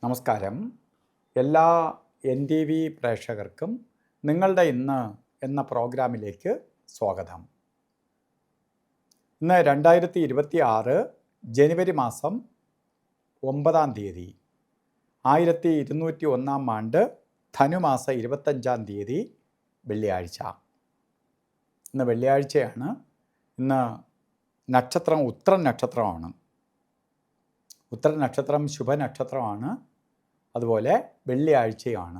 നമസ്കാരം. എല്ലാ NTV പ്രേക്ഷകർക്കും നിങ്ങളുടെ ഇന്ന് എന്ന പ്രോഗ്രാമിലേക്ക് സ്വാഗതം. ഇന്ന് 2026 ജനുവരി മാസം 9-ാം തീയതി, 1201 ആണ്ട് ധനുമാസം 25-ാം തീയതി വെള്ളിയാഴ്ച. ഇന്ന് വെള്ളിയാഴ്ചയാണ്. ഇന്ന് നക്ഷത്രം ഉത്രൻ നക്ഷത്രമാണ്. ഉത്രൻ നക്ഷത്രം ശുഭനക്ഷത്രമാണ്. അതുപോലെ വെള്ളിയാഴ്ചയാണ്.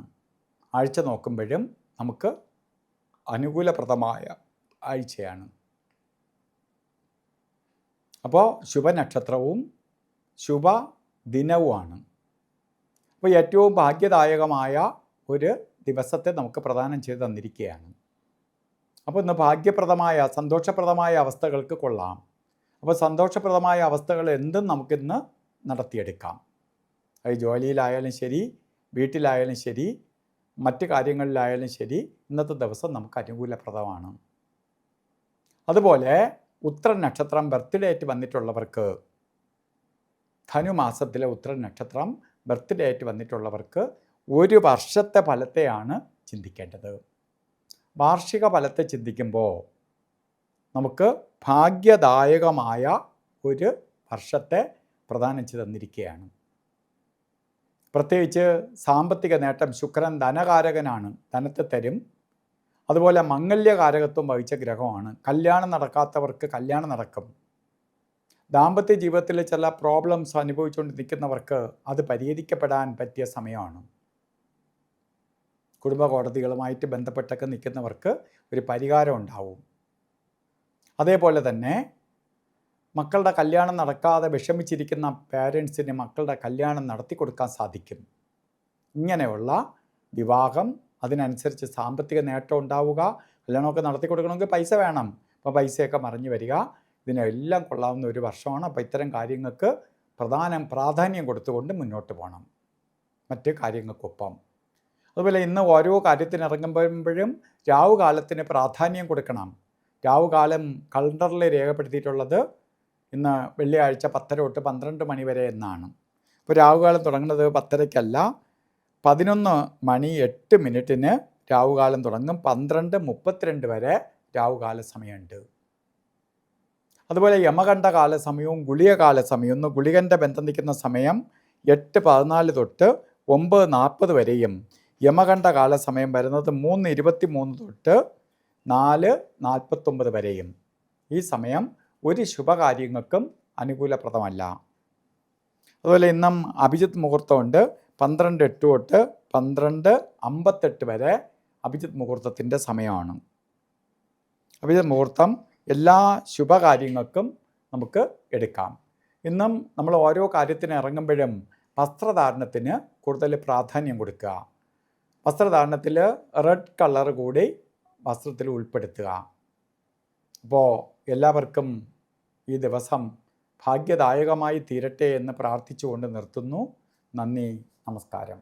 ആഴ്ച നോക്കുമ്പോഴും നമുക്ക് അനുകൂലപ്രദമായ ആഴ്ചയാണ്. അപ്പോൾ ശുഭനക്ഷത്രവും ശുഭ ദിനവുമാണ്. അപ്പോൾ ഏറ്റവും ഭാഗ്യദായകമായ ഒരു ദിവസത്തെ നമുക്ക് പ്രദാനം ചെയ്ത് തന്നിരിക്കുകയാണ്. അപ്പോൾ ഇന്ന് ഭാഗ്യപ്രദമായ സന്തോഷപ്രദമായ അവസ്ഥകൾക്ക് കൊള്ളാം. അപ്പോൾ സന്തോഷപ്രദമായ അവസ്ഥകൾ എന്തും നമുക്കിന്ന് നടത്തിയെടുക്കാം. അത് ജോലിയിലായാലും ശരി, വീട്ടിലായാലും ശരി, മറ്റ് കാര്യങ്ങളിലായാലും ശരി, ഇന്നത്തെ ദിവസം നമുക്ക് അനുകൂലപ്രദമാണ്. അതുപോലെ ഉത്രൻ നക്ഷത്രം ബർത്ത്ഡേറ്റ് വന്നിട്ടുള്ളവർക്ക്, ധനുമാസത്തിലെ ഉത്രൻ നക്ഷത്രം ബർത്ത്ഡേറ്റ് വന്നിട്ടുള്ളവർക്ക് ഒരു വർഷത്തെ ഫലത്തെയാണ് ചിന്തിക്കേണ്ടത്. വാർഷിക ഫലത്തെ ചിന്തിക്കുമ്പോൾ നമുക്ക് ഭാഗ്യദായകമായ ഒരു വർഷത്തെ പ്രദാനം ചെയ്ത് തന്നിരിക്കുകയാണ്. പ്രത്യേകിച്ച് സാമ്പത്തിക നേട്ടം, ശുക്രൻ ധനകാരകനാണ്, ധനത്തെ തരും. അതുപോലെ മംഗല്യകാരകത്വം വഹിച്ച ഗ്രഹമാണ്. കല്യാണം നടക്കാത്തവർക്ക് കല്യാണം നടക്കും. ദാമ്പത്യ ജീവിതത്തിൽ ചില പ്രോബ്ലംസ് അനുഭവിച്ചുകൊണ്ട് നിൽക്കുന്നവർക്ക് അത് പരിഹരിക്കപ്പെടാൻ പറ്റിയ സമയമാണ്. കുടുംബ കോടതികളുമായിട്ട് ബന്ധപ്പെട്ടൊക്കെ നിൽക്കുന്നവർക്ക് ഒരു പരിഹാരം ഉണ്ടാവും. അതേപോലെ തന്നെ മക്കളുടെ കല്യാണം നടക്കാതെ വിഷമിച്ചിരിക്കുന്ന പേരൻസിന് മക്കളുടെ കല്യാണം നടത്തി കൊടുക്കാൻ സാധിക്കും. ഇങ്ങനെയുള്ള വിവാഹം, അതിനനുസരിച്ച് സാമ്പത്തിക നേട്ടം ഉണ്ടാവുക. കല്യാണമൊക്കെ നടത്തി കൊടുക്കണമെങ്കിൽ പൈസ വേണം. അപ്പോൾ പൈസയൊക്കെ മറിഞ്ഞു വരിക. ഇതിനെല്ലാം കൊള്ളാവുന്ന ഒരു വർഷമാണ്. അപ്പോൾ ഇത്തരം കാര്യങ്ങൾക്ക് പ്രാധാന്യം കൊടുത്തുകൊണ്ട് മുന്നോട്ട് പോകണം, മറ്റ് കാര്യങ്ങൾക്കൊപ്പം. അതുപോലെ ഇന്ന് ഓരോ കാര്യത്തിനിറങ്ങുമ്പോഴും രാവുകാലത്തിന് പ്രാധാന്യം കൊടുക്കണം. രാവുകാലം കലണ്ടറിൽ രേഖപ്പെടുത്തിയിട്ടുള്ളത് ഇന്ന് വെള്ളിയാഴ്ച 10 തൊട്ട് 12 മണി വരെ എന്നാണ്. ഇപ്പോൾ രാവുകാലം തുടങ്ങുന്നത് 10:30-ക്കല്ല, 11:08 രാവുകാലം തുടങ്ങും. 12:32 വരെ രാവുകാല സമയമുണ്ട്. അതുപോലെ യമകണ്ഠകാല സമയവും ഗുളികകാല സമയവും, ഇന്ന് ഗുളികൻ്റെ ബന്ധം നിൽക്കുന്ന സമയം 8:14 തൊട്ട് 9:40 വരെയും, യമകണ്ഠകാല സമയം വരുന്നത് 3:23 തൊട്ട് 4:49 വരെയും. ഈ സമയം ഒരു ശുഭകാര്യങ്ങൾക്കും അനുകൂലപ്രദമല്ല. അതുപോലെ ഇന്നും അഭിജിത്ത് മുഹൂർത്തമുണ്ട്. 12:08 തൊട്ട് 12:58 വരെ അഭിജിത്ത് മുഹൂർത്തത്തിൻ്റെ സമയമാണ്. അഭിജിത്ത് മുഹൂർത്തം എല്ലാ ശുഭകാര്യങ്ങൾക്കും നമുക്ക് എടുക്കാം. ഇന്നും നമ്മൾ ഓരോ കാര്യത്തിന് ഇറങ്ങുമ്പോഴും വസ്ത്രധാരണത്തിന് കൂടുതൽ പ്രാധാന്യം കൊടുക്കുക. വസ്ത്രധാരണത്തിൽ റെഡ് കളർ കൂടി വസ്ത്രത്തിൽ ഉൾപ്പെടുത്തുക. അപ്പോൾ എല്ലാവർക്കും ഈ ദിവസം ഭാഗ്യദായകമായി തീരട്ടെ എന്ന് പ്രാർത്ഥിച്ചുകൊണ്ട് നിർത്തുന്നു. നന്ദി, നമസ്കാരം.